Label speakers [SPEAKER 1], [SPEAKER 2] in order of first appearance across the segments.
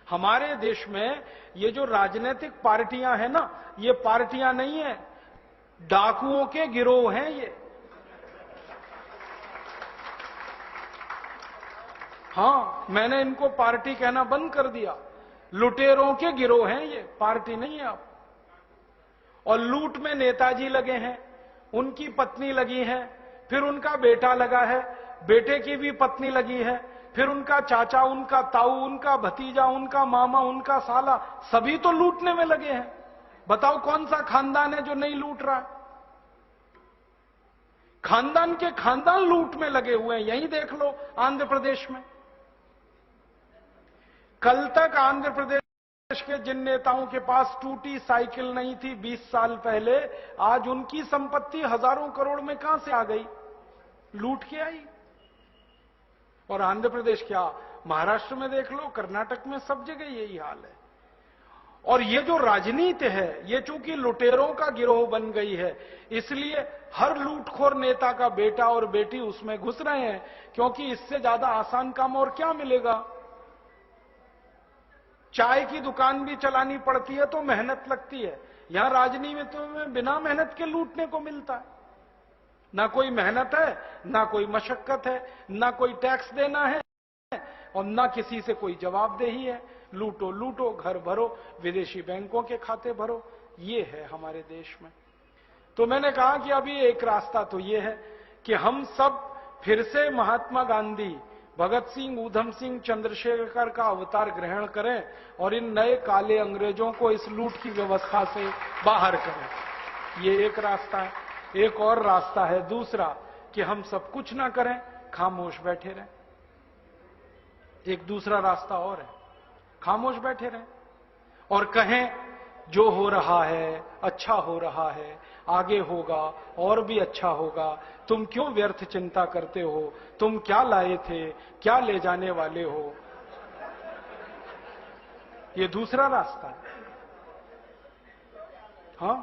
[SPEAKER 1] हमारे देश में ये जो राजनीतिक पार्टियां हैं ना, ये पार्टियां नहीं है, डाकुओं के गिरोह हैं ये। हां, मैंने इनको पार्टी कहना बंद कर दिया। लुटेरों के गिरोह हैं ये, पार्टी नहीं है आप। और लूट में नेताजी लगे हैं, उनकी पत्नी लगी है, फिर उनका बेटा लगा है, बेटे की भी पत्नी लगी है, फिर उनका चाचा, उनका ताऊ, उनका भतीजा, उनका मामा, उनका साला, सभी तो लूटने में लगे हैं। बताओ कौन सा खानदान है जो नहीं लूट रहा है? खानदान के खानदान लूट में लगे हुए हैं। यही देख लो आंध्र प्रदेश में। कल तक आंध्र प्रदेश के जिन नेताओं के पास टूटी साइकिल नहीं थी 20 साल पहले, आज उनकी संपत्ति हजारों करोड़ में कहां से आ गई? लूट के आई। और आंध्र प्रदेश क्या, महाराष्ट्र में देख लो, कर्नाटक में, सब जगह यही हाल है। और ये जो राजनीति है, ये चूंकि लुटेरों का गिरोह बन गई है, इसलिए हर लूटखोर नेता का बेटा और बेटी उसमें घुस रहे हैं, क्योंकि इससे ज्यादा आसान काम और क्या मिलेगा? चाय की दुकान भी चलानी पड़ती है तो मेहनत लगती है। यहां राजनीति में बिना मेहनत के लूटने को मिलता है। ना कोई मेहनत है, ना कोई मशक्कत है, ना कोई टैक्स देना है, और ना किसी से कोई जवाबदेही है। लूटो लूटो, घर भरो, विदेशी बैंकों के खाते भरो, ये है हमारे देश में। तो मैंने कहा कि अभी एक रास्ता तो ये है कि हम सब फिर से महात्मा गांधी, भगत सिंह, ऊधम सिंह, चंद्रशेखर का अवतार ग्रहण करें और इन नए काले अंग्रेजों को इस लूट की व्यवस्था से बाहर करें। ये एक रास्ता है। एक और रास्ता है दूसरा, कि हम सब कुछ ना करें, खामोश बैठे रहें। एक दूसरा रास्ता और है, खामोश बैठे रहें और कहें जो हो रहा है अच्छा हो रहा है, आगे होगा और भी अच्छा होगा, तुम क्यों व्यर्थ चिंता करते हो, तुम क्या लाए थे, क्या ले जाने वाले हो। ये दूसरा रास्ता है। हां,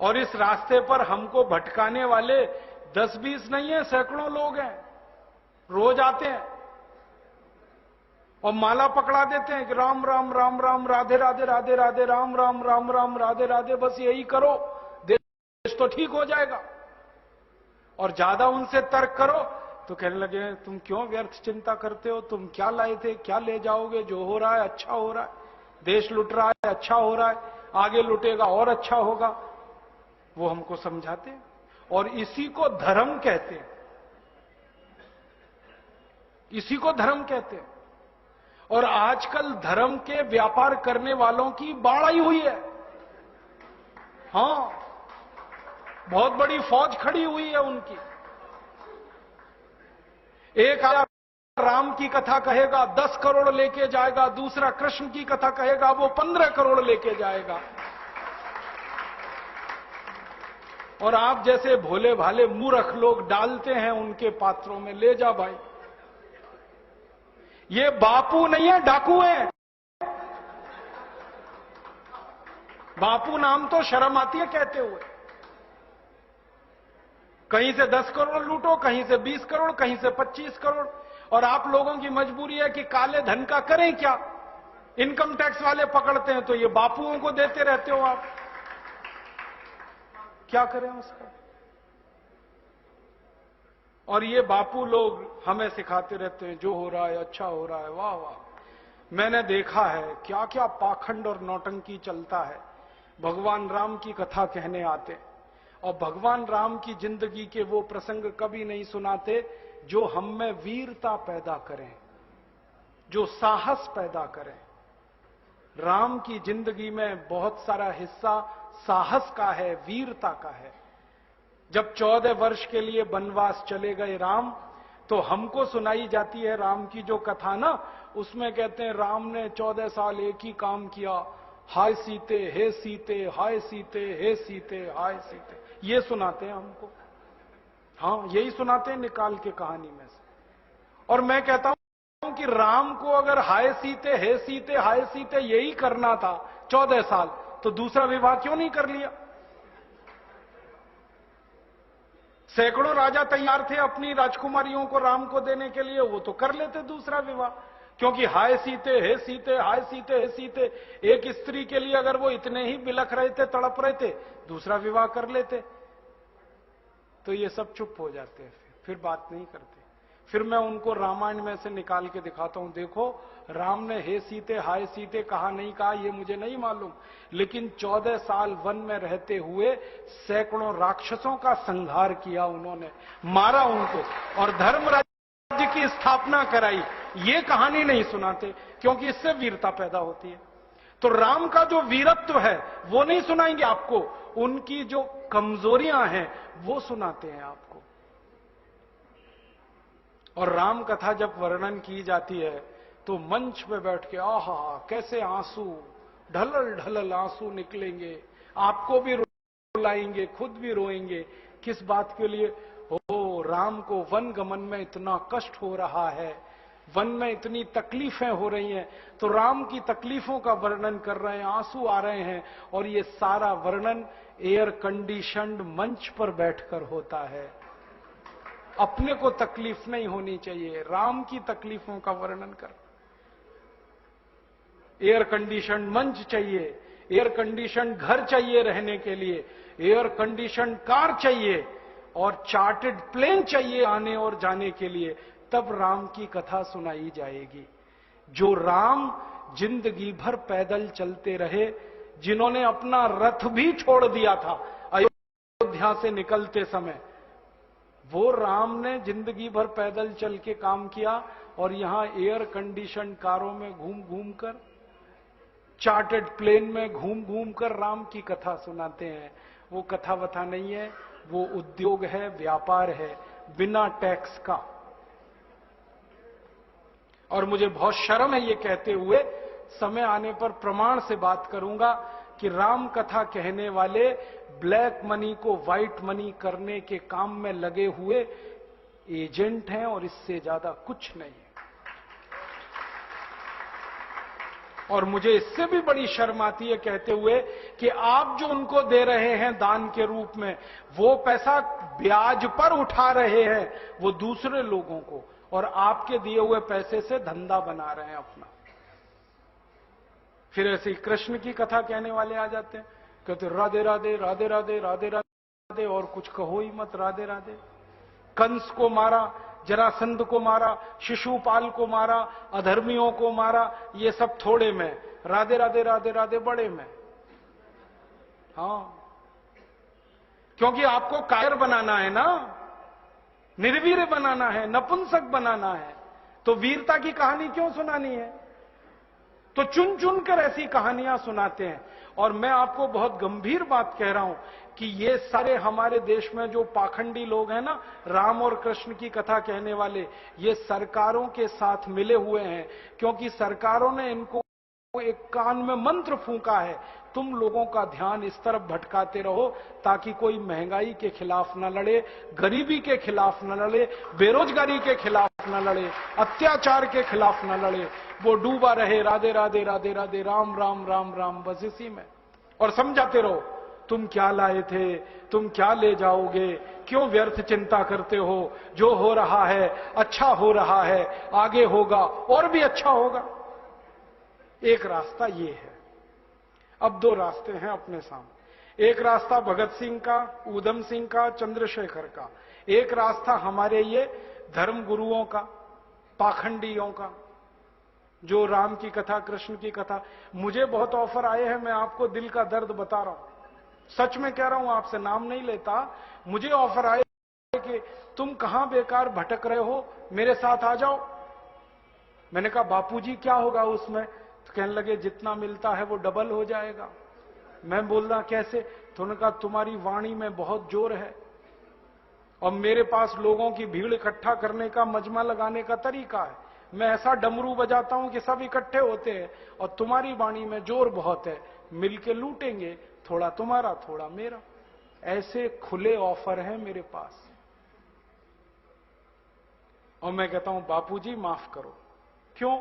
[SPEAKER 1] और इस रास्ते पर हमको भटकाने वाले 10-20 नहीं है, सैकड़ों लोग हैं। रोज आते हैं और माला पकड़ा देते हैं कि राम राम राम राम, राधे राधे राधे राधे, राम राम राम राम, राधे राधे, बस यही करो, देश तो ठीक हो जाएगा। और ज्यादा उनसे तर्क करो तो कहने लगे तुम क्यों व्यर्थ चिंता करते हो, तुम क्या लाए थे, क्या ले जाओगे, जो हो रहा है अच्छा हो रहा है, देश लुट रहा है अच्छा हो रहा है, आगे लुटेगा और अच्छा होगा। वो हमको समझाते हैं और इसी को धर्म कहते हैं, इसी को धर्म कहते हैं। और आजकल धर्म के व्यापार करने वालों की बाढ़ आई हुई है। हां, बहुत बड़ी फौज खड़ी हुई है उनकी। एक आया राम की कथा कहेगा 10 करोड़ लेके जाएगा, दूसरा कृष्ण की कथा कहेगा वो 15 करोड़ लेके जाएगा। और आप जैसे भोले भाले मूर्ख लोग डालते हैं उनके पात्रों में, ले जा भाई। ये बापू नहीं है, डाकू है। बापू नाम तो शर्म आती है कहते हुए। कहीं से 10 करोड़ लूटो, कहीं से 20 करोड़, कहीं से 25 करोड़। और आप लोगों की मजबूरी है कि काले धन का करें क्या? इनकम टैक्स वाले पकड़ते हैं तो ये बापुओं को देते रहते हो आप, क्या करें उसका? और ये बापू लोग हमें सिखाते रहते हैं जो हो रहा है अच्छा हो रहा है, वाह वाह। मैंने देखा है क्या क्या पाखंड और नौटंकी चलता है। भगवान राम की कथा कहने आते और भगवान राम की जिंदगी के वो प्रसंग कभी नहीं सुनाते जो हम में वीरता पैदा करें, जो साहस पैदा करें। राम की जिंदगी में बहुत सारा हिस्सा साहस का है, वीरता का है। जब 14 वर्ष के लिए वनवास चले गए राम, तो हमको सुनाई जाती है राम की जो कथा ना, उसमें कहते हैं राम ने 14 साल एक ही काम किया, हाय सीते हे सीते, हाय सीते हे सीते, हाय सीते, ये सुनाते हैं हमको। हां, यही सुनाते हैं निकाल के कहानी में से। और मैं कहता हूं कि राम को अगर हाय सीते हे सीते हाय सीते यही करना था 14 साल, तो दूसरा विवाह क्यों नहीं कर लिया? सैकड़ों राजा तैयार थे अपनी राजकुमारियों को राम को देने के लिए, वो तो कर लेते दूसरा विवाह। क्योंकि हाय सीते, हे सीते, हाय सीते, हे सीते, एक स्त्री के लिए अगर वो इतने ही बिलख रहे थे, तड़प रहे थे, दूसरा विवाह कर लेते। तो ये सब चुप हो जाते हैं, फिर बात नहीं करते। फिर मैं उनको रामायण में से निकाल के दिखाता हूं, देखो राम ने हे सीते, हाय सीते कहा नहीं कहा ये मुझे नहीं मालूम, लेकिन 14 साल वन में रहते हुए सैकड़ों राक्षसों का संहार किया उन्होंने, मारा उनको और धर्मराज्य की स्थापना कराई। ये कहानी नहीं सुनाते, क्योंकि इससे वीरता पैदा होती है। तो राम का जो वीरत्व है वो नहीं सुनाएंगे आपको, उनकी जो कमजोरियां हैं वो सुनाते हैं आपको। और राम कथा जब वर्णन की जाती है तो मंच पे बैठ के आहा कैसे आंसू, ढलल ढलल आंसू निकलेंगे, आपको भी रुलाएंगे, खुद भी रोएंगे। किस बात के लिए? हो, राम को वन गमन में इतना कष्ट हो रहा है, वन में इतनी तकलीफें हो रही हैं, तो राम की तकलीफों का वर्णन कर रहे हैं, आंसू आ रहे हैं, और ये सारा वर्णन एयर कंडीशन्ड मंच पर बैठकर होता है। अपने को तकलीफ नहीं होनी चाहिए, राम की तकलीफों का वर्णन कर। एयर कंडीशन मंच चाहिए, एयर कंडीशन घर चाहिए रहने के लिए, एयर कंडीशन कार चाहिए और चार्टर्ड प्लेन चाहिए आने और जाने के लिए, तब राम की कथा सुनाई जाएगी। जो राम जिंदगी भर पैदल चलते रहे, जिन्होंने अपना रथ भी छोड़ दिया था अयोध्या से निकलते समय, वो राम ने जिंदगी भर पैदल चल के काम किया और यहां एयर कंडीशन कारों में घूम घूम कर, चार्टर्ड प्लेन में घूम घूम कर राम की कथा सुनाते हैं। वो कथा वथा नहीं है, वो उद्योग है, व्यापार है, बिना टैक्स का। और मुझे बहुत शर्म है ये कहते हुए, समय आने पर प्रमाण से बात करूंगा कि राम कथा कहने वाले ब्लैक मनी को व्हाइट मनी करने के काम में लगे हुए एजेंट हैं और इससे ज्यादा कुछ नहीं है। और मुझे इससे भी बड़ी शर्म आती है कहते हुए कि आप जो उनको दे रहे हैं दान के रूप में, वो पैसा ब्याज पर उठा रहे हैं वो दूसरे लोगों को, और आपके दिए हुए पैसे से धंधा बना रहे हैं अपना। फिर ऐसे ही कृष्ण की कथा कहने वाले आ जाते हैं, कहते राधे राधे राधे राधे राधे राधे, और कुछ कहो ही मत, राधे राधे। कंस को मारा, जरासंध को मारा, शिशुपाल को मारा, अधर्मियों को मारा, ये सब थोड़े में, राधे राधे राधे राधे बड़े में। हां, क्योंकि आपको कायर बनाना है ना, निर्वीर बनाना है, नपुंसक बनाना है, तो वीरता की कहानी क्यों सुनानी है? तो चुन चुन कर ऐसी कहानियां सुनाते हैं। और मैं आपको बहुत गंभीर बात कह रहा हूं कि ये सारे हमारे देश में जो पाखंडी लोग हैं ना, राम और कृष्ण की कथा कहने वाले, ये सरकारों के साथ मिले हुए हैं, क्योंकि सरकारों ने इनको एक कान में मंत्र फूंका है, तुम लोगों का ध्यान इस तरफ भटकाते रहो ताकि कोई महंगाई के खिलाफ न लड़े, गरीबी के खिलाफ न लड़े, बेरोजगारी के खिलाफ न लड़े, अत्याचार के खिलाफ न लड़े, वो डूबा रहे राधे राधे राधे राधे राम राम राम राम बस इसी में। और समझाते रहो, तुम क्या लाए थे, तुम क्या ले जाओगे, क्यों व्यर्थ चिंता करते हो, जो हो रहा है अच्छा हो रहा है, आगे होगा और भी अच्छा होगा। एक रास्ता ये है। अब दो रास्ते हैं अपने सामने, एक रास्ता भगत सिंह का, ऊधम सिंह का, चंद्रशेखर का, एक रास्ता हमारे ये धर्म गुरुओं का, पाखंडियों का, जो राम की कथा, कृष्ण की कथा। मुझे बहुत ऑफर आए हैं, मैं आपको दिल का दर्द बता रहा हूं, सच में कह रहा हूं, आपसे नाम नहीं लेता। मुझे ऑफर आए कि तुम कहां बेकार भटक रहे हो, मेरे साथ आ जाओ। मैंने कहा बापूजी क्या होगा उसमें? तो कहने लगे जितना मिलता है वो डबल हो जाएगा। मैं बोल रहा कैसे? तो उन्होंने कहा तुम्हारी वाणी में बहुत जोर है और मेरे पास लोगों की भीड़ इकट्ठा करने का, मजमा लगाने का तरीका है। मैं ऐसा डमरू बजाता हूं कि सब इकट्ठे होते हैं और तुम्हारी वाणी में जोर बहुत है, मिलके लूटेंगे, थोड़ा तुम्हारा थोड़ा मेरा। ऐसे खुले ऑफर हैं मेरे पास। और मैं कहता हूं बापूजी माफ करो। क्यों?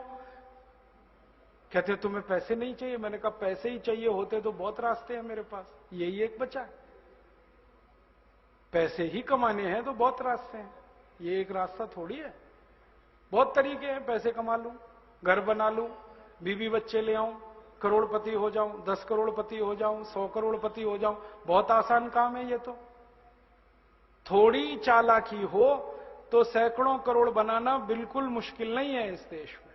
[SPEAKER 1] कहते तुम्हें पैसे नहीं चाहिए? मैंने कहा पैसे ही चाहिए होते तो बहुत रास्ते हैं मेरे पास, यही एक बचा है। पैसे ही कमाने हैं तो बहुत रास्ते हैं, ये एक रास्ता थोड़ी है, बहुत तरीके हैं पैसे कमा लूं। घर बना लूं, बीवी बच्चे ले आऊं, करोड़पति हो जाऊं, 10 करोड़पति हो जाऊं, 100 करोड़पति हो जाऊं। बहुत आसान काम है ये तो। थोड़ी चालाकी हो तो सैकड़ों करोड़ बनाना बिल्कुल मुश्किल नहीं है इस देश में।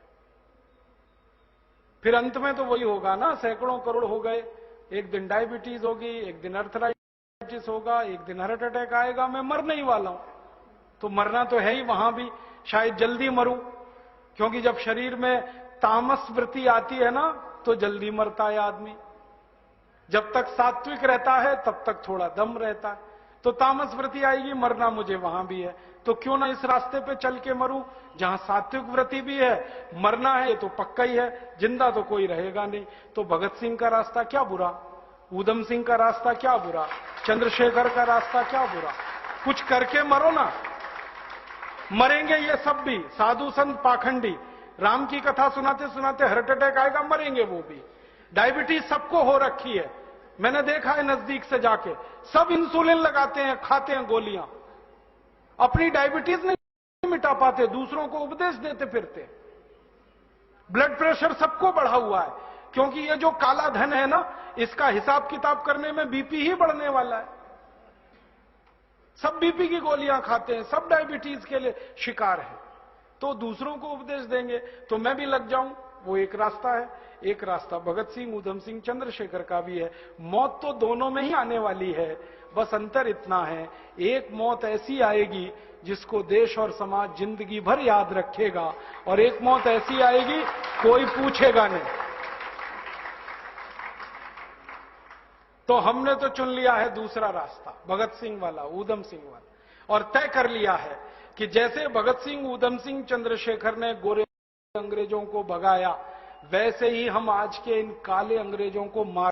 [SPEAKER 1] फिर अंत में तो वही होगा ना, सैकड़ों करोड़ हो गए, एक दिन डायबिटीज होगी, एक दिन अर्थराइटिस होगा, एक दिन हार्ट अटैक आएगा, मैं मरने ही वाला हूं। तो मरना तो है ही, वहां भी शायद जल्दी मरूं, क्योंकि जब शरीर में तामस वृत्ति आती है ना तो जल्दी मरता है आदमी। जब तक सात्विक रहता है तब तक थोड़ा दम रहता है, तो तामस वृत्ति आएगी, मरना मुझे वहां भी है। तो क्यों ना इस रास्ते पे चल के मरूं जहां सात्विक वृत्ति भी है, मरना है तो पक्का ही है, जिंदा तो कोई रहेगा नहीं। तो भगत सिंह का रास्ता क्या बुरा, ऊधम सिंह का रास्ता क्या बुरा, चंद्रशेखर का रास्ता क्या बुरा, कुछ करके मरो ना। मरेंगे ये सब भी, साधु संत पाखंडी, राम की कथा सुनाते सुनाते हार्ट अटैक आएगा, मरेंगे वो भी। डायबिटीज सबको हो रखी है, मैंने देखा है नजदीक से जाके, सब इंसुलिन लगाते हैं, खाते हैं गोलियां, अपनी डायबिटीज नहीं मिटा पाते, दूसरों को उपदेश देते फिरते। ब्लड प्रेशर सबको बढ़ा हुआ है, क्योंकि ये जो काला धन है ना, इसका हिसाब किताब करने में बीपी ही बढ़ने वाला है। सब बीपी की गोलियां खाते हैं, सब डायबिटीज के लिए शिकार है, तो दूसरों को उपदेश देंगे तो मैं भी लग जाऊं, वो एक रास्ता है। एक रास्ता भगत सिंह, ऊधम सिंह, चंद्रशेखर का भी है। मौत तो दोनों में ही आने वाली है, बस अंतर इतना है, एक मौत ऐसी आएगी जिसको देश और समाज जिंदगी भर याद रखेगा, और एक मौत ऐसी आएगी कोई पूछेगा नहीं। तो हमने तो चुन लिया है दूसरा रास्ता, भगत सिंह वाला, ऊधम सिंह वाला, और तय कर लिया है कि जैसे भगत सिंह, ऊधम सिंह, चंद्रशेखर ने गोरे अंग्रेजों को भगाया, वैसे ही हम आज के इन काले अंग्रेजों को मार